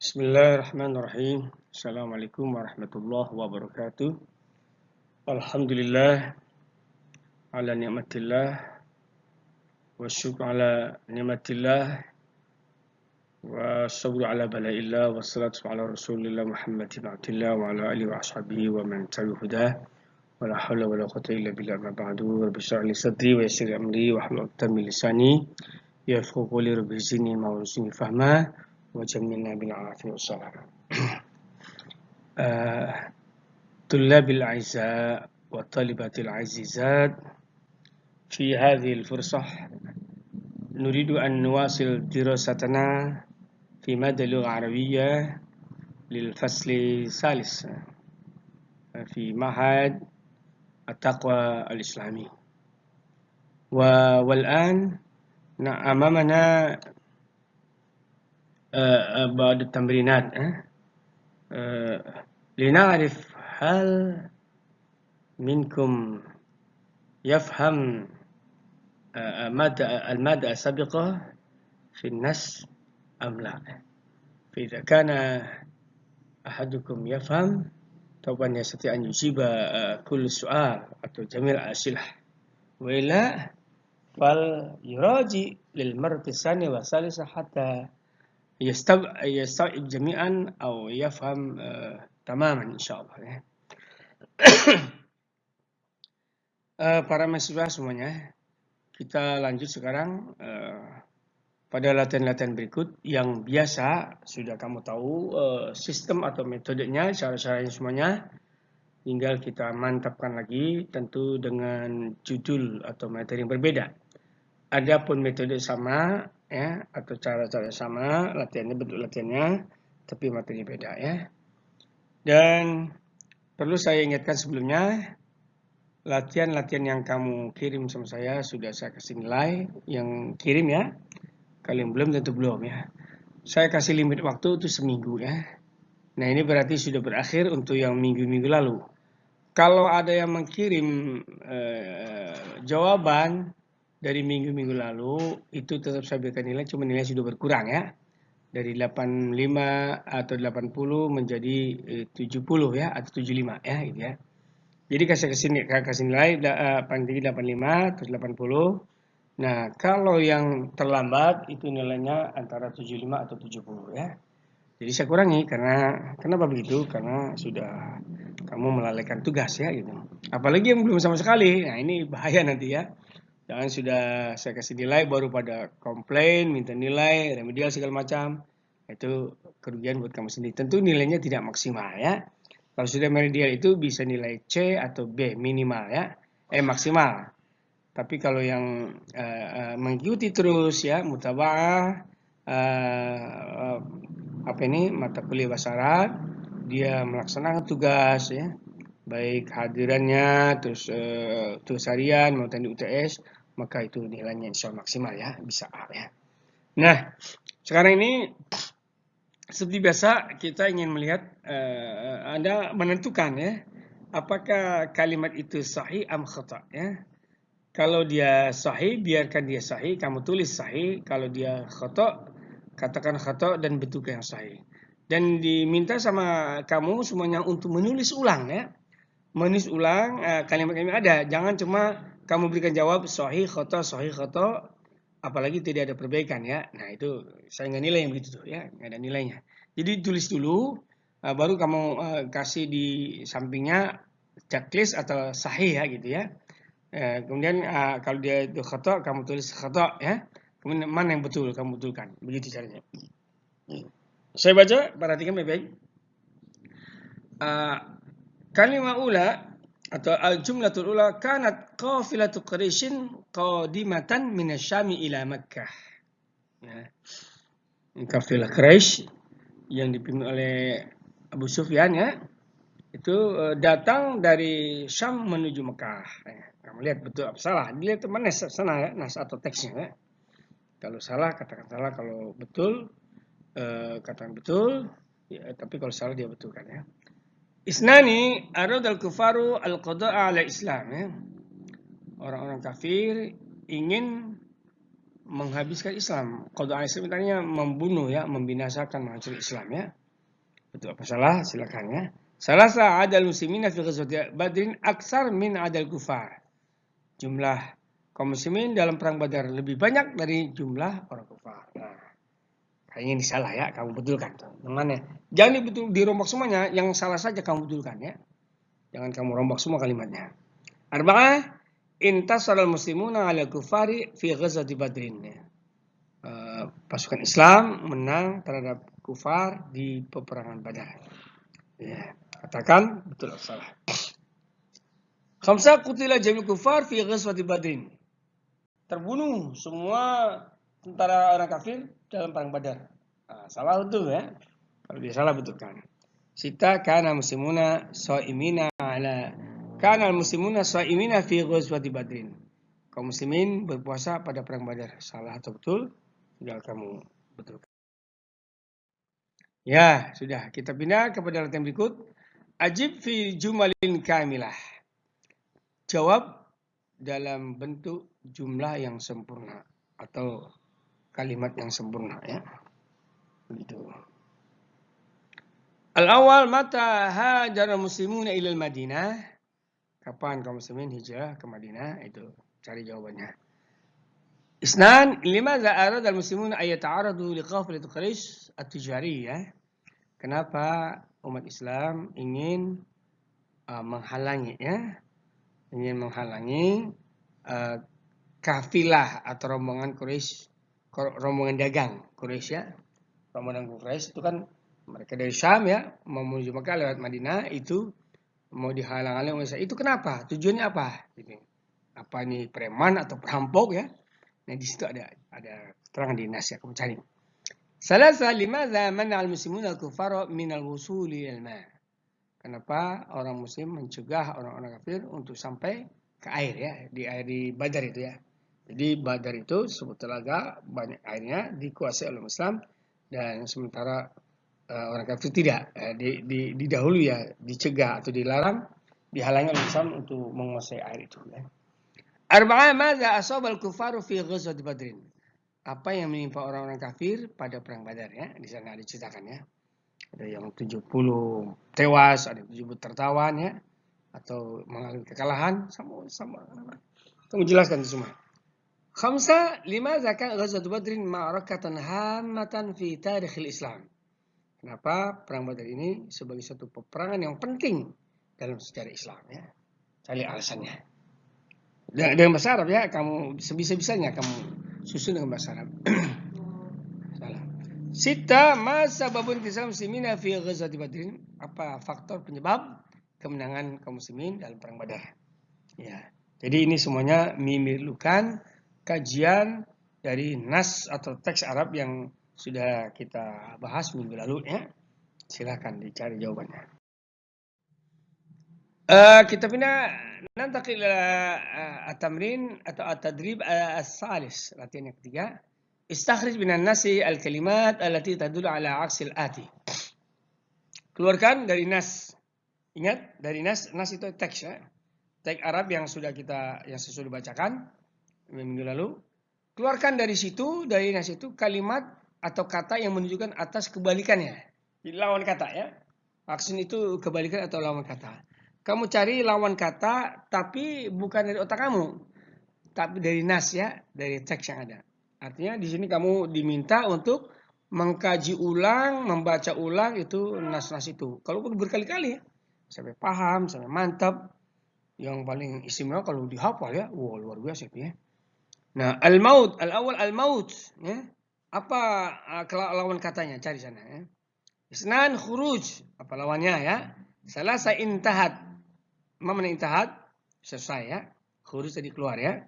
Bismillahirrahmanirrahim. Assalamualaikum warahmatullahi wabarakatuh. Alhamdulillah ala ni'matillah wa syukru ala ni'matillah wa sabru ala bala'illah wa salatu ala rasulillah Muhammad ibn Abdillah wa ala alihi wa ashabihi wa man tabi'ahu hudah wa la hawla wa la quwwata illa billah ma ba'du. Rabbi shrah li sadri wa yassir li amri wa hlul 'uqdatam min lisani yafqahu qawli. Rabbi zidni ma warzuqni fahma wa jammilna bil afi wassalam. طلاب الأعزاء والطالبات العزيزات، في هذه الفرصة نريد أن نواصل دراستنا في مادة اللغة العربية للفصل الثالث في معهد التقوى الإسلامي. والآن أمامنا بعض التمرينات لنعرف هل منكم يفهم المادة السابقة في النص أم لا. فإذا كان أحدكم يفهم طبعا يستطيع أن يجيب كل سؤال أو جميع الأسئلة، وإلا فليراجع للمرة الثانية والثالثة حتى يستوعب جميعا أو يفهم تماما إن شاء الله. Para mahasiswa semuanya, kita lanjut sekarang pada latihan-latihan berikut yang biasa sudah kamu tahu sistem atau metodenya, cara-caranya semuanya. Tinggal kita mantapkan lagi, tentu dengan judul atau materi yang berbeda. Adapun metode sama ya, atau cara-cara sama, latihannya bentuk latihannya, tapi materi beda ya. Dan perlu saya ingatkan sebelumnya, latihan-latihan yang kamu kirim sama saya sudah saya kasih nilai. Yang kirim ya, kalian belum tentu belum ya. Saya kasih limit waktu itu seminggu ya. Nah ini berarti sudah berakhir untuk yang minggu-minggu lalu. Kalau ada yang mengirim jawaban dari minggu-minggu lalu, itu tetap saya berikan nilai, cuma nilai sudah berkurang ya. Dari 85 atau 80 menjadi 70 ya, atau 75 ya gitu ya. Jadi kasih nilai paling tinggi 85 terus 80. Nah, kalau yang terlambat itu nilainya antara 75 atau 70 ya. Jadi saya kurangi kenapa begitu? Karena sudah kamu melalaikan tugas ya gitu. Apalagi yang belum sama sekali. Nah, ini bahaya nanti ya. Jangan sudah saya kasih nilai baru pada komplain, minta nilai, remedial segala macam. Itu kerugian buat kamu sendiri. Tentu nilainya tidak maksimal ya. Kalau sudah remedial itu bisa nilai C atau B minimal ya. Maksimal. Tapi kalau yang mengikuti terus ya, mutabaah, mata kuliah bahasa Arab, dia melaksanakan tugas ya, baik hadirannya, terus tugas harian maupun di UTS, maka itu nilainya insya Allah maksimal ya, bisa A ya. Nah, sekarang ini seperti biasa kita ingin melihat Anda menentukan ya, apakah kalimat itu sahih am khata ya. Kalau dia sahih, biarkan dia sahih, kamu tulis sahih. Kalau dia khata, katakan khata dan betulkan yang sahih. Dan diminta sama kamu semuanya untuk menulis ulang ya. Menulis ulang kalimat-kalimat ada. Jangan cuma kamu berikan jawab sahih khata, apalagi tidak ada perbaikan ya. Nah itu saya nggak nilai yang begitu tuh ya, nggak ada nilainya. Jadi tulis dulu, baru kamu kasih di sampingnya checklist atau sahih ya gitu ya. Kemudian kalau dia itu khata, kamu tulis khata ya. Kemudian mana yang betul kamu betulkan. Begitu caranya. Saya baca, perhatikan baik-baik. Kalimat ula atau al-jumlatul ula kanat qafilatu Quraisyin qadimatan minasyami ila Makkah. Ya. Kafilah Quraisy yang dipimpin oleh Abu Sufyan ya. Itu datang dari Syam menuju Mekah. Kamu lihat betul apa salah? Dilihat mana sana ya, nas atau teksnya ya. Kalau salah katakan salah, kalau betul katakan betul. Ya, tapi kalau salah dia betulkan ya. Isnani aradal kufaru al-qada'a ala Islam ya. Orang-orang kafir ingin menghabiskan Islam. Qadha al-Islam artinya membunuh ya, membinasakan menghancurkan Islam ya. Betul apa salah? Silakan ya. Salasa adal muslimina fi ghazwati Badrin aksar min adal kufar. Jumlah kaum muslimin dalam perang Badar lebih banyak dari jumlah orang kufar. Nah, kayaknya ini salah ya, kamu betulkan. Mana? Jangan betul dirombak semuanya, yang salah saja kamu betulkan ya. Jangan kamu rombak semua kalimatnya. Arba'ah intasara al-muslimuna 'ala kufari fi ghazwati Badrin. Pasukan Islam menang terhadap kufar di peperangan Badar. Ya, katakan betul atau salah. Khamsa qutila jamil kufar fi ghazwati Badrin. Terbunuh semua tentara orang kafir dalam perang Badar. Nah, salah betul ya. Kalau dia salah betulkan. Sita kana muslimuna shaimina ala kana muslimuna shaimina fi ghazwati Badrin. Kaum muslimin berpuasa pada perang Badar. Salah atau betul? Tinggal kamu betulkan. Ya, sudah. Kita pindah kepada latihan berikut. Ajib fi jumalin kamilah. Jawab dalam bentuk jumlah yang sempurna atau kalimat yang sempurna ya. Begitu. Al-awwal mata hajara muslimuna ilal Madinah. Kapan kaum muslimin hijrah ke Madinah? Itu cari jawabannya. Isnan, limadza arada al-muslimuna ay yata'aradu liqafilat Quraisy at-tijariyah? Kenapa umat Islam ingin menghalangi ya? Ingin menghalangi kafilah atau rombongan Quraisy, rombongan dagang Quraisy ya. Rombongan Quraisy itu kan mereka dari Syam ya, mau menuju Makkah lewat Madinah, itu mau dihalang-halangi oleh Isa. Itu kenapa? Tujuannya apa? Gitu. Apa ini preman atau perampok ya? Nah di situ ada keterangan di nas ya, kamu cari. Salasa limadza man'a al-muslimuna al-kuffara min al-wusuli ilal-ma'. Kenapa orang muslim mencegah orang-orang kafir untuk sampai ke air ya, di air di Badar itu ya. Jadi Badar itu sebuah telaga, banyak airnya, dikuasai oleh Islam, dan sementara orang kafir tidak, didahului ya, dicegah atau dilarang, dihalangi oleh Islam untuk menguasai air itu ya. Arba'a madza asaba al-kufaru fi ghazwati Badrin. Apa yang menimpa orang-orang kafir pada perang Badar ya, di sana diceritakan ya. Ada yang 70 tewas, ada yang 70 tertawan ya, atau mengalami kekalahan, sama. Kamu jelaskan itu semua. Khamsa, limadza kan ghazwatu Badrin ma'rakatan hammatan fi tarikhil Islam. Kenapa perang Badar ini sebagai suatu peperangan yang penting dalam sejarah Islam ya. Cari alasannya. Dengan bahasa Arab ya, kamu sebisa-bisanya kamu susun dengan bahasa Arab. Salah. Sita masa babun kisah muslimina fi ghazwati Badrin. Apa faktor penyebab kemenangan kaum muslimin dalam perang Badar? Ya. Jadi ini semuanya memerlukan kajian dari nas atau teks Arab yang sudah kita bahas minggu lalu ya. Silakan dicari jawabannya. Kita pindah nanti ke at-tamrin atau at-tadrib as-salis, latihan yang ketiga. Istakhrij minan nasi al-kalimat allati tadullu ala aksil ati. Keluarkan dari nas. Ingat, dari nas itu teks ya. Teks Arab yang sudah bacakan minggu lalu. Keluarkan dari nas itu kalimat atau kata yang menunjukkan atas kebalikannya. Lawan kata ya. Aksin itu kebalikan atau lawan kata. Kamu cari lawan kata tapi bukan dari otak kamu. Tapi dari nas ya, dari teks yang ada. Artinya di sini kamu diminta untuk mengkaji ulang, membaca ulang itu nas-nas itu. Kalau berkali-kali ya, sampai paham, sampai mantap. Yang paling istimewa kalau dihafal ya, wow luar biasa itu ya. Nah, al-maut, al-awwal al-maut ya. Apa lawan katanya? Cari sana ya. Isnan khuruj, apa lawannya ya? Salasa intahat. Mana intahat? Selesai ya. Khuruj tadi keluar ya.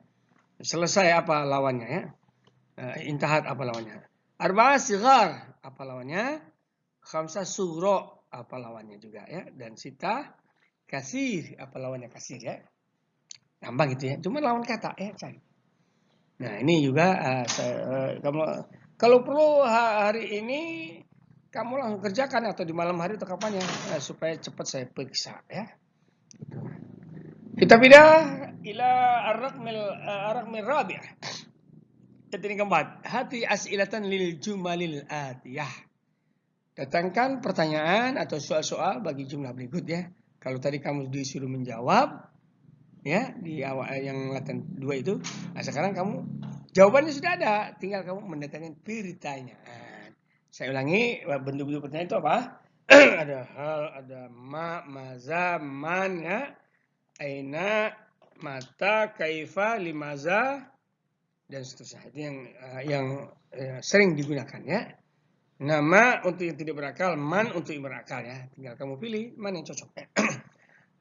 Selesai apa lawannya ya? Intahat apa lawannya? Arba'a sigar, apa lawannya? Khamsa sughra, apa lawannya juga ya? Dan sita kasir, apa lawannya kasir ya? Gampang gitu ya. Cuma lawan kata ya, cari. Nah, ini juga kamu kalau perlu hari ini kamu langsung kerjakan atau di malam hari atau kapan ya, supaya cepat saya periksa ya. Kita pindah ila ar-raqmil rabi'. Yang keempat, hati as'ilatan lil jumalil atiyah. Datangkan pertanyaan atau soal-soal bagi jumlah berikut ya. Kalau tadi kamu disuruh menjawab, ya di awal yang latihan 2 itu, nah sekarang kamu jawabannya sudah ada, tinggal kamu mendatangkan pertanyaan. Saya ulangi, bentuk-bentuk pertanyaan itu apa? Ada hal, ada maza, man, ya, aina, mata, kaifa, limaza, dan seterusnya. Itu yang sering digunakan ya. Nama untuk yang tidak berakal, man untuk yang berakal ya. Tinggal kamu pilih mana yang cocok.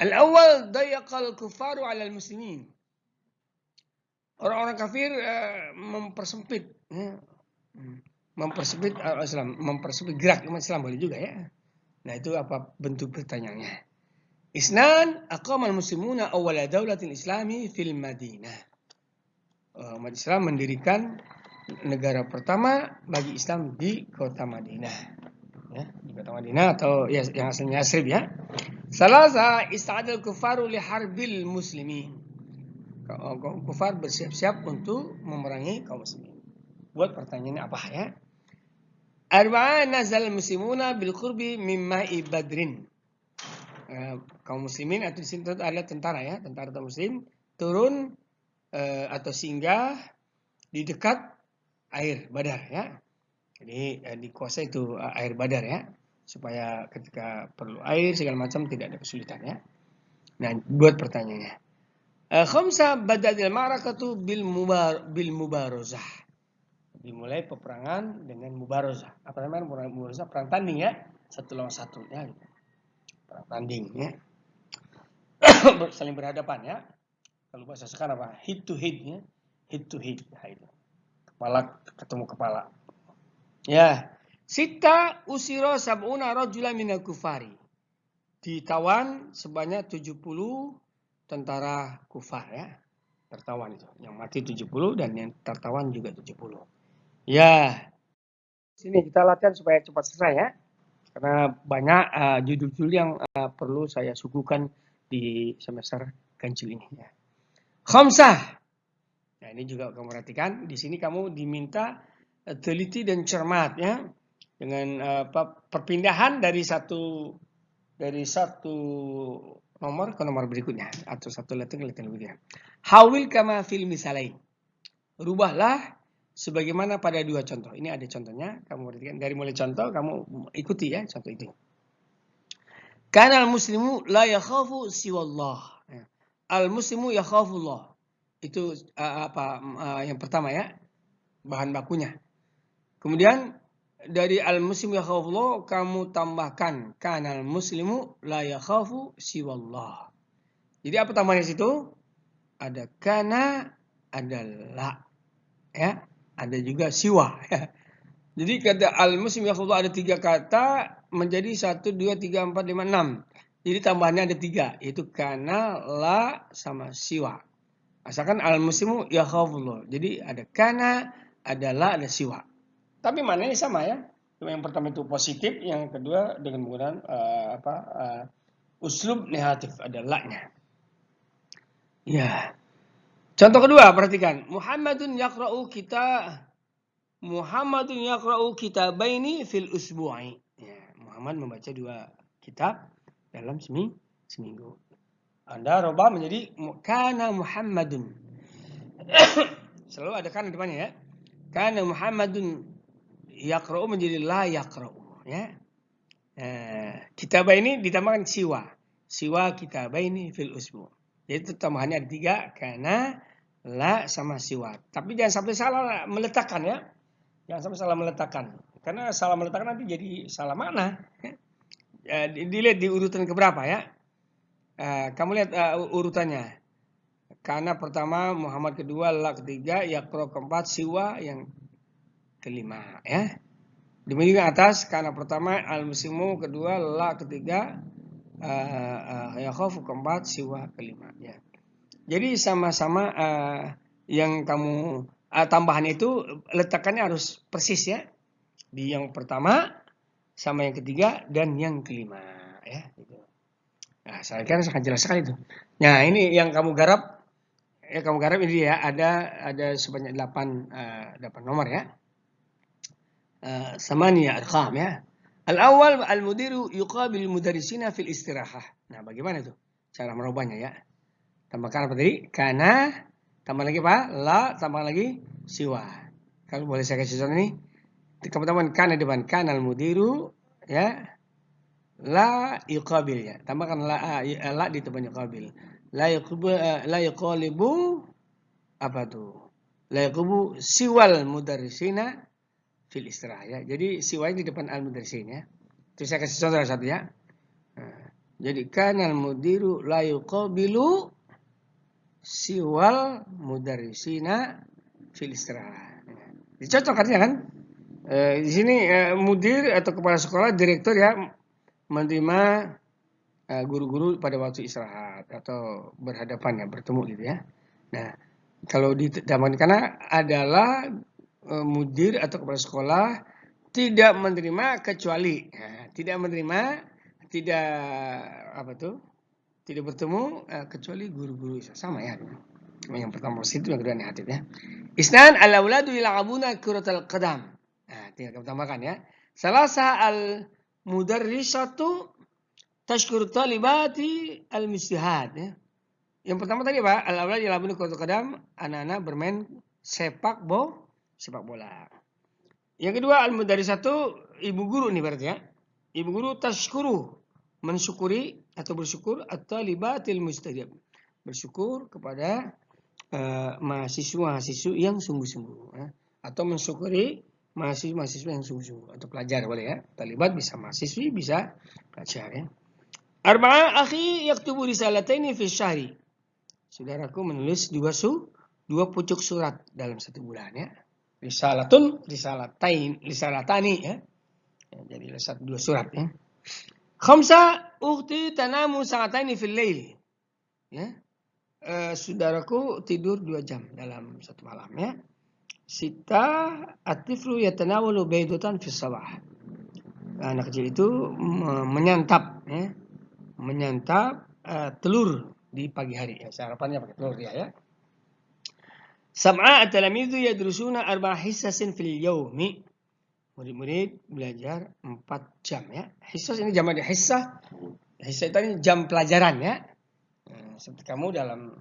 Al-awwal dayaqal kufaru 'alal muslimin. Orang-orang kafir mempersempit ya. Mempersempit Islam, mempersempit gerak umat Islam boleh juga ya. Nah, itu apa bentuk pertanyaannya? Isnan aqamal muslimuna awwala daulatil islami fil Madinah. Umat Islam mendirikan negara pertama bagi Islam di kota Madinah. Ya, di kota Madinah atau ya, yang aslinya Yasrib ya. Salasa ista'adal kufaru li harbil muslimin. Kaum kufar bersiap-siap untuk memerangi kaum muslimin. Buat pertanyaannya apa ya? Arba'a nazal muslimuna bil qurbi min ma'i badrin. Kaum muslimin atau di sini adalah tentara ya, tentara muslim turun atau singgah di dekat air Badar ya. Jadi dikuasai itu air Badar ya, supaya ketika perlu air segala macam tidak ada kesulitan ya. Nah, buat pertanyaannya. Khamsa bada'il ma'rakatu bil mubarazah. Dimulai peperangan dengan mubarazah. Apa namanya mubarazah? Perang tanding ya, satu lawan satu ya. Perang tanding ya. Saling berhadapan ya. Kalau bahasa sekarang apa? Head to head ya. Head to head. Nah, itu. Kepala ketemu kepala. Ya. Sita usiro sab'una rajulan minal kufari. Ditawan sebanyak 70 tentara kufar ya. Tertawan itu. Yang mati 70 dan yang tertawan juga 70. Ya. Sini kita latihan supaya cepat selesai ya. Karena banyak judul-judul yang perlu saya suguhkan di semester ganjil ini ya. Khamsah. Nah, ini juga kamu perhatikan. Di sini kamu diminta teliti dan cermat ya. Dengan perpindahan dari satu nomor ke nomor berikutnya atau satu latihan ke latihan berikutnya. Hawil kama fil misalain. Rubahlah sebagaimana pada dua contoh. Ini ada contohnya, kamu perhatikan dari mulai contoh kamu ikuti ya contoh itu. Kana al-muslimu la yakhafu siwallah. Al-muslimu yakhafullah. Itu yang pertama ya, bahan bakunya. Kemudian dari al-muslimu yakhafullah kamu tambahkan kana al-muslimu la yakhafu siwallah. Jadi apa tambahannya situ? Ada kana, ada la. Ya, ada juga siwa ya. Jadi kata al-muslim yakhafullah ada 3 kata menjadi 1 2 3 4 5 6. Jadi tambahannya ada 3 yaitu kana, la sama siwa. Asalkan al-muslimu yakhafullah. Jadi ada kana, ada la, ada siwa. Tapi maknanya sama ya. Cuma yang pertama itu positif, yang kedua dengan menggunakan uslub negatif, ada la-nya. Ya. Contoh kedua, perhatikan. Muhammadun yaqra'u kitabaini fil usbu'i. Ya, Muhammad membaca 2 kitab dalam seminggu. Anda robah menjadi kana Muhammadun. Selalu ada kana depannya ya. Kana Muhammadun yaqra'u menjadi la yaqra'u ya. Kitabaini ditambahkan siwa. Siwa kitabaini fil usbu'. Jadi tambahannya ada 3, kana, la sama siwa. Tapi jangan sampai salah meletakkan ya. Jangan sampai salah meletakkan. Karena salah meletakkan nanti jadi salah makna. Dilihat di urutan keberapa ya. Kamu lihat urutannya. Kana pertama, Muhammad kedua, la ketiga, yaqra keempat, siwa yang kelima ya. Demikian atas, kana pertama, al-muslimu kedua, la ketiga, yakhafu keempat, siwa kelima ya. Jadi sama-sama yang kamu tambahan itu letakkannya harus persis ya. Di yang pertama sama yang ketiga dan yang kelima ya gitu. Nah, saya kira sangat jelas sekali itu. Nah, ini yang kamu garap Ya kamu garap ini ya, ada sebanyak 8 nomor ya. Samania arqam ya. Al-awwal al-mudiru yuqabil mudarrisina fil istirahah. Nah, bagaimana itu cara merubahnya ya? Tambahkan apa tadi? Kana, tambah lagi apa? La, tambah lagi siwa. Kalau boleh saya kasih contoh ini, teman-teman kana depan kana al-mudiru ya. La yuqabil ya. Tambahkan la di depan yuqabil. La yuqalibu apa tuh? La yuqabu siwal mudarrisina fil istirah ya. Jadi siwanya di depan al-mudarrisin ya. Terus saya kasih contoh satu ya. Nah, jadi kanal mudiru la yuqabilu siwal mudarrisina fil istirah. Dicocok artinya kan? Di sini mudir atau kepala sekolah, direktur ya, menerima guru-guru pada waktu istirahat atau berhadapan ya, bertemu gitu ya. Nah, kalau di zaman karena adalah mudir atau kepala sekolah tidak menerima kecuali tidak menerima tidak bertemu kecuali guru-guru sama ya. Yang pertama positif, yang kedua negatif ya. Isnan al-auladu yal'abuna kuratal qadam. Nah, tinggal kita tambahkan ya. Salasa al-mudarrisatu tashkuru talibati al-mustihad ya. Yang pertama tadi apa? Al-auladu yal'abuna kuratal qadam, anak-anak bermain sepak bola. Yang kedua al-mudarrisatu, ibu guru nih berarti ya. Ibu guru tashkuru, mensyukuri atau bersyukur at-talibatil mustajab. Bersyukur kepada mahasiswa-mahasiswa yang sungguh-sungguh ya. Atau mensyukuri mahasiswa-mahasiswa yang sungguh-sungguh atau pelajar boleh ya. Talibat bisa mahasiswi, bisa pelajar ya. Arba'a akhi yaktubu risalataini fi syahri. Saudaraku menulis dua pucuk surat dalam satu bulan ya. Risalatani ya. Jadi dua surat ya. Khamsa ukhti tanamu sa'ataini fil lail. Ya. Saudaraku tidur 2 jam dalam satu malam ya. Sita atiflu yatanawalu baydatan fi sabah. Anak kecil itu menyantap telur di pagi hari ya. Sarapannya pakai telur ya. Sab'a at-talamizu yadrusuna 4 hissasin fil yawmi. Murid-murid belajar 4 jam ya. Hissas ini jamak dari hissah. Hissah itu jam pelajaran ya. Seperti kamu dalam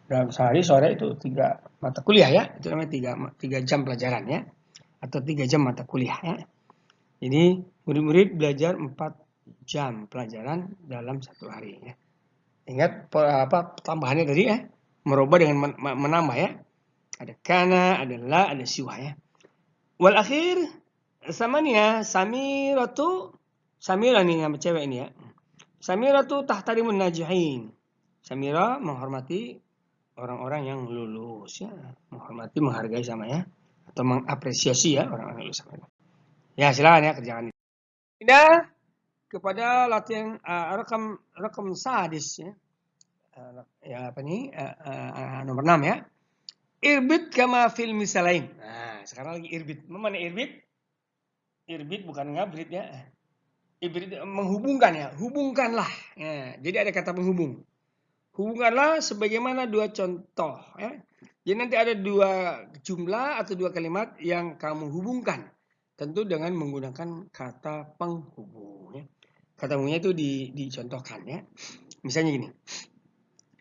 dalam sehari sore itu 3 mata kuliah ya. Itu namanya 3 jam pelajaran ya. Atau 3 jam mata kuliah ya. Jadi murid-murid belajar 4 jam pelajaran dalam satu hari ya. Ingat tambahannya tadi ya. Merubah dengan menambah ya. Ada kana, ada la, ada siwa ya. Wal akhir samania Samira nih nama cewek ini ya. Samiratu tahtarimun najihin. Samira menghormati orang-orang yang lulus ya. Menghormati, menghargai sama ya. Atau mengapresiasi ya orang-orang lulus sama. Ya silakan ya kerjakan itu. Pindah kepada latihan rekam sadis ya. Nomor 6 ya. Irbit kama fil misalain. Nah, sekarang lagi irbit. Mana irbit? Irbit bukan ngabrit ya. Irbit menghubungkan ya. Hubungkanlah. Ya, jadi ada kata penghubung. Hubungkanlah sebagaimana 2 contoh ya. Jadi nanti ada 2 jumlah atau 2 kalimat yang kamu hubungkan. Tentu dengan menggunakan kata penghubung ya. Kata penghubungnya itu dicontohkan ya. Misalnya gini.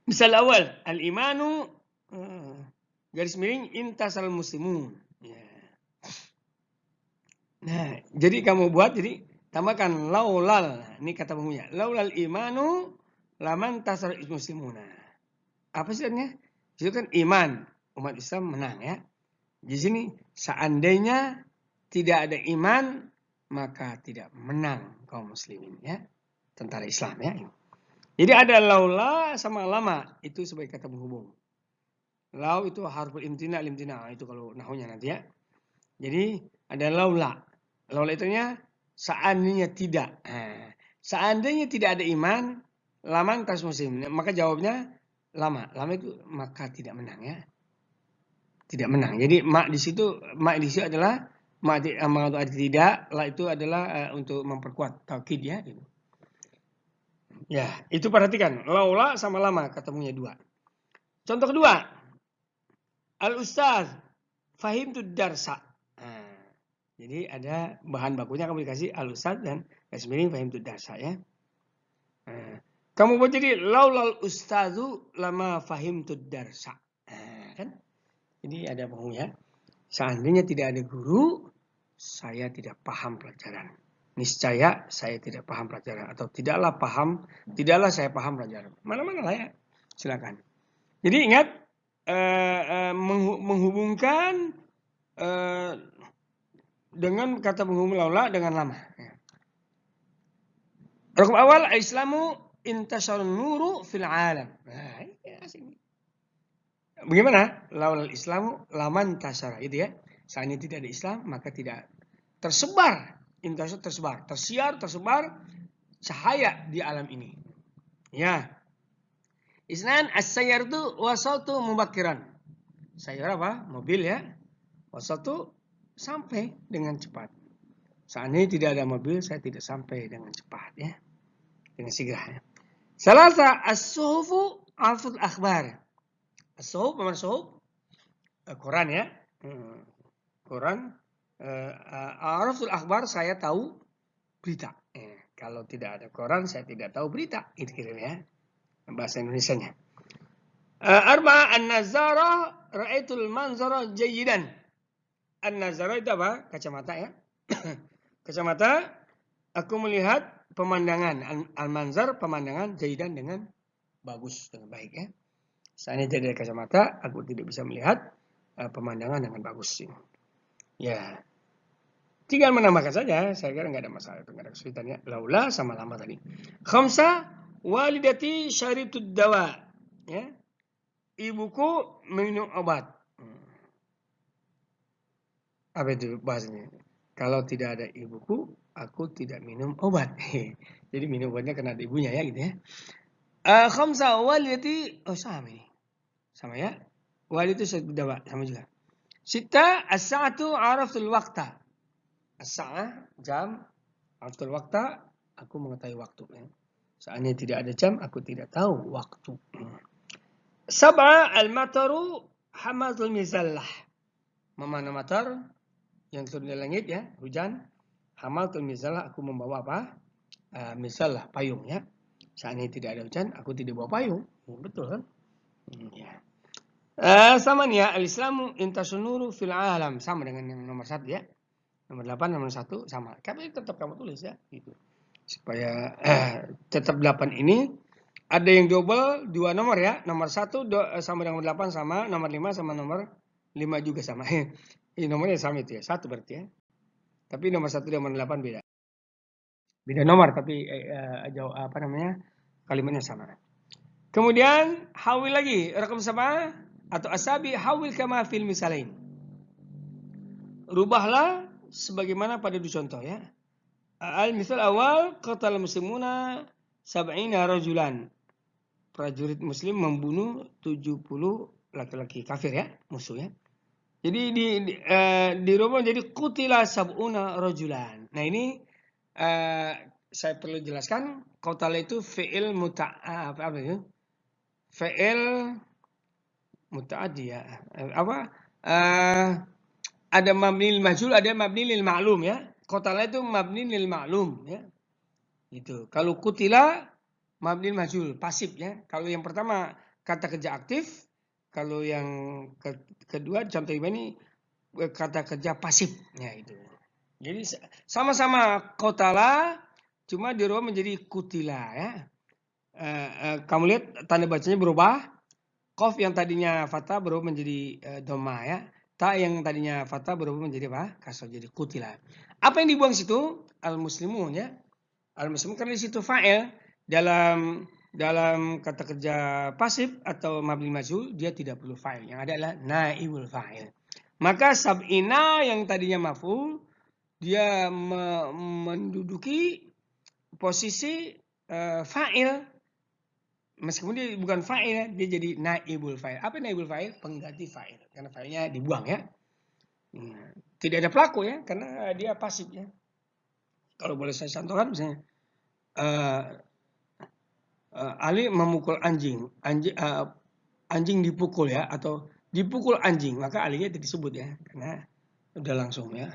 Misal awal, al-imanu garis miring intasal muslimun. Ya. Nah, jadi kamu buat, jadi tambahkan laulal. Ini kata penghubungnya. Laulal imanu laman tasal muslimuna. Apa sih artinya? Itu kan iman, umat Islam menang ya. Di sini seandainya tidak ada iman, maka tidak menang kaum muslimin ya. Tentara Islam ya. Jadi ada laula sama lama, itu sebagai kata penghubung. Lau itu harful imtina, itu kalau nahwunya nanti ya. Jadi ada laula. Laula itunya seandainya tidak. Seandainya tidak ada iman, laman tas muslim. Maka jawabnya lama. Lama itu maka tidak menang ya. Tidak menang. Jadi mak di situ adalah mak untuk tidak, la itu adalah untuk memperkuat taukid ya. Ya, itu perhatikan. Laula sama lama ketemunya dua. Contoh kedua. Al-Ustaz fahimtu darsa. Nah, jadi ada bahan bakunya kamu dikasih al-Ustaz dan garis miring fahimtu darsa ya. Nah, kamu buat jadi laulal ustazu lama fahimtu darsa. Nah, kan? Jadi ada penghubung ya. Seandainya tidak ada guru, saya tidak paham pelajaran. Niscaya saya tidak paham pelajaran atau tidaklah saya paham pelajaran. Mana-mana lah ya. Silakan. Jadi ingat menghubungkan dengan kata penghubung laula dengan lama. Rukun awal Islamu intasyarun nuru fil alam. Nah, ini asing. Bagaimana? Laulal Islamu laman tasyara itu ya. Seandainya tidak ada Islam maka tidak tersebar, intasyar tersebar, tersebar cahaya di alam ini. Ya. Isnan as-sayyar itu wasaltu mubakiran. Sayyar apa? Mobil ya. Wasaltu sampai dengan cepat. Seandainya tidak ada mobil, saya tidak sampai dengan cepat ya. Dengan segera ya. Salasa as-suhufu alful akhbar. As-suhuf, mana suhuf? Quran ya. Quran. Alful akhbar saya tahu berita. Kalau tidak ada Quran, saya tidak tahu berita. Itu kira ya. Bahasa Indonesianya. Arba an-nazara ra'aitul manzara jayyidan. An-nazara itu apa? Kacamata ya. Kacamata, aku melihat pemandangan. Al-manzar, pemandangan jayyidan dengan bagus, dengan baik ya. Seandainya tidak ada kacamata, aku tidak bisa melihat pemandangan dengan bagus. Ya. Tinggal menambahkan saja, saya kira nggak ada masalah, nggak ada kesulitan ya. Laula sama lama tadi. Khamsa walidati syaritud dawa. Ya. Ibuku minum obat. Apa itu bahasanya? Kalau tidak ada ibuku, aku tidak minum obat. Jadi minum obatnya karena ada ibunya ya gitu ya. Khamsa walidati, oh sama ini. Sama ya. Walid itu dawa, sama juga. Sita as-sa'atu araftul waqta. As-sa'ah, jam, araftul waqta, aku mengetahui waktu. Ya. Seandainya tidak ada jam, aku tidak tahu waktu. Sab'a al-mataru hamatul mizallah. Memana matar yang turun dari langit ya, hujan. Hamatul mizallah, aku membawa apa? Mizallah, payung ya. Seandainya tidak ada hujan, aku tidak bawa payung. Betul kan? Ya. Sama nih ya, al-Islamu intasunuru fil alam. Sama dengan yang nomor 1 ya. Nomor 8, nomor 1 sama. Tapi tetap kamu tulis ya. Gitu. Supaya tetap 8 ini ada yang double 2 nomor ya. Nomor 1 sama dengan nomor 8 sama. Nomor 5 sama nomor 5 juga sama. Ini nomornya sama itu ya. 1 berarti ya. Tapi nomor 1 dan nomor 8 beda. Beda nomor tapi apa namanya? Kalimatnya sama. Kemudian hawil lagi. Rakam sama atau asabi hawil kama fil misalain. Rubahlah sebagaimana pada dua contoh ya. Al-misal awal qatal muslimuna sab'ina rajulan. Prajurit muslim membunuh 70 laki-laki kafir ya, musuh ya. Jadi di Roma jadi qutila sab'una rajulan. Nah ini saya perlu jelaskan, qatala itu fi'il apa itu? Fi'il muta'addi ya. Ada mabni lil majhul, ada mabni lil ma'lum ya. Qatala itu mabni lil ma'lum ya. Gitu. Kalau kutila mabni lil majhul, pasif ya. Kalau yang pertama kata kerja aktif, kalau yang kedua contoh ini kata kerja pasif ya itu. Jadi sama-sama qatala cuma dirubah menjadi kutila ya. Kamu lihat tanda bacanya berubah. Qaf yang tadinya fathah berubah menjadi dhamma ya. Ta yang tadinya fathah berubah menjadi apa? Kasrah, jadi kutila. Apa yang dibuang situ? Al-muslimun ya. Al-muslimun karena di situ fa'il dalam kata kerja pasif atau mabni majhul dia tidak perlu fa'il. Yang ada adalah naibul fa'il. Maka sab'ina yang tadinya maf'ul dia menduduki posisi fa'il. Meskipun dia bukan fa'il, dia jadi naibul fa'il. Apa naibul fa'il? Pengganti fa'il. Karena fa'ilnya dibuang ya. Tidak ada pelaku ya, karena dia pasif ya. Kalau boleh saya contohkan misalnya, Ali memukul anjing, anjing dipukul ya, atau dipukul anjing, maka alinya tidak disebut ya, karena udah langsung ya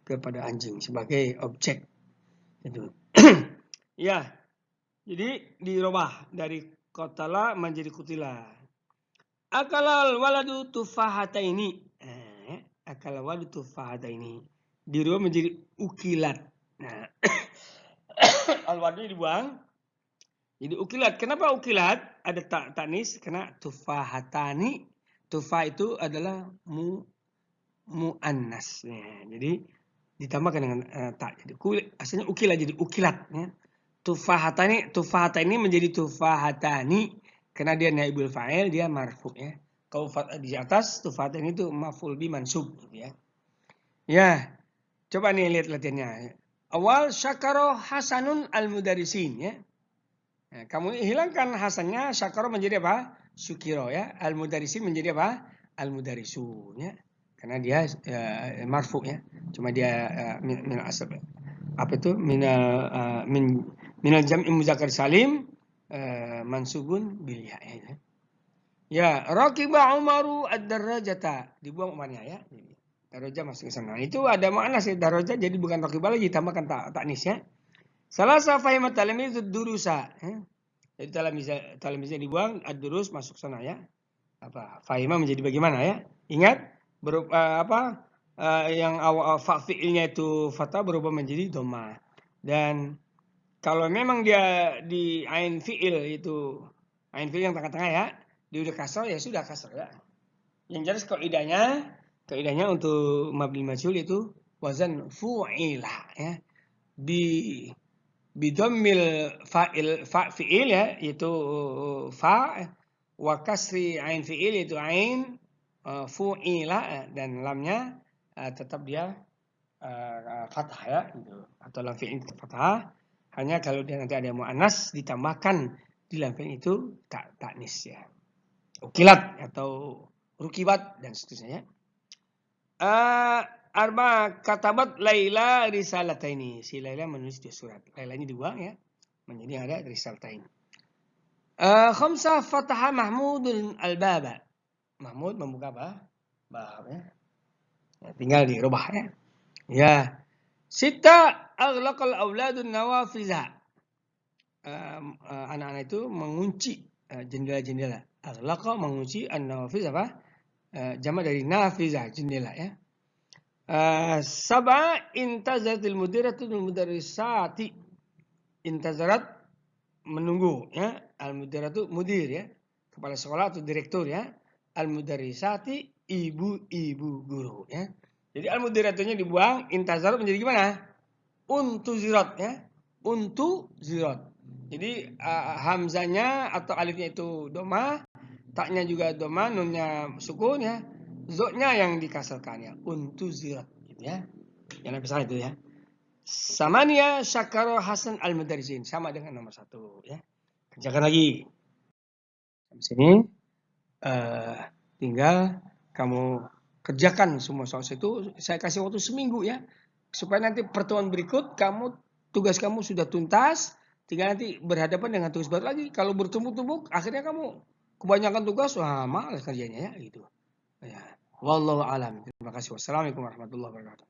kepada anjing sebagai objek itu. Ya, jadi dirubah dari qatala menjadi qutila. Akalal waladu tufahataini. Akalal waladu tufahataini. Dirubah menjadi ukilat. Nah, al-wadu dibuang. Jadi ukilat. Kenapa ukilat? Ada taknis karena tufahatani. Tufa itu adalah muannas. Ya, jadi ditambahkan dengan tak. Jadi asalnya ukilat jadi ukilat. Ya. Tufahata ini menjadi tufahatani karena dia naibul fa'il, dia marfu ya. Kalau di atas tufahata ini tuh maf'ul bi mansub gitu ya. Ya. Coba nih lihat latihannya. Awal syakaro hasanun al-mudarisin ya. Nah, kamu hilangkan hasannya, syakaro menjadi apa? Syukiro ya. Al-mudarisin menjadi apa? Al-mudarisun ya. Karena dia marfu ya. Cuma dia min asal apa itu? Minal jam'i muzakkar salim mansubun bil ya. Ya, raqiba Umaru ad-darajata. Dibuang Umarnya ya. Daraja masuk ke sana. Itu ada makna sih daraja jadi bukan raqiba lagi tambahkan taknis ya. Salasa fahimat talamiz durusa. Jadi talamiznya dibuang, ad-durus masuk sana ya. Apa? Fahimah menjadi bagaimana ya? Ingat berupa yang awal fi'ilnya itu fathah berubah menjadi dhamma. Dan kalau memang dia di ain fi'il itu ain fi'il yang tengah-tengah ya, dia udah kasar ya sudah kasar ya. Yang jelas kaidahnya untuk mabni majhul itu wazan fu'ila ya. Bi dhammil fi'il ya, itu fa wa kasri ain fi'il itu ain fu'ila dan lamnya tetap dia fathah ya gitu. Atau lam fi'il fathah. Hanya kalau dia nanti ada mu'annas ditambahkan di lam fi'il itu taknis ya. Ukilat atau rukibat dan seterusnya ya. Arba katabat Laila risalataini. Si Laila menulis di surat. Lailanya dibuang ya. Menjadi ada risalatain. Khamsah fataha Mahmudun al-baba. Mahmud membuka apa? Bab ya. Tinggal dirubah ya. Ya. Sita aghlaqal auladun nawafiza. Anak-anak itu mengunci jendela-jendela. Aghlaqa mengunci an-nawafiz apa? Jamak dari nafiza, jendela ya. Sab'a intazaratil mudiratul mudarrisati. Intazarat menunggu ya. Al-mudiratu mudir ya. Kepala sekolah atau direktur ya. Al-mudarrisati ibu-ibu guru ya. Jadi al-mudiratunya dibuang, intazarat menjadi gimana? Untuzirat ya. Untuzirat. Jadi hamzanya atau alifnya itu doma, taknya juga doma, nunnya sukun ya. Zoknya yang dikasarkan ya. Untuzirat gitu ya. Yang nabi salah itu ya. Samania syakaro hasan al-mudarisin. Sama dengan nomor 1 ya. Kerjakan lagi. Sampai sini tinggal kamu kerjakan semua soal itu. Saya kasih waktu seminggu ya. Supaya nanti pertemuan berikut tugas kamu sudah tuntas. Tinggal nanti berhadapan dengan tugas baru lagi. Kalau bertumbuk-tumbuk akhirnya kamu kebanyakan tugas, wah malas kerjanya ya gitu. Ya. Wallahu alam. Terima kasih. Wassalamualaikum warahmatullahi wabarakatuh.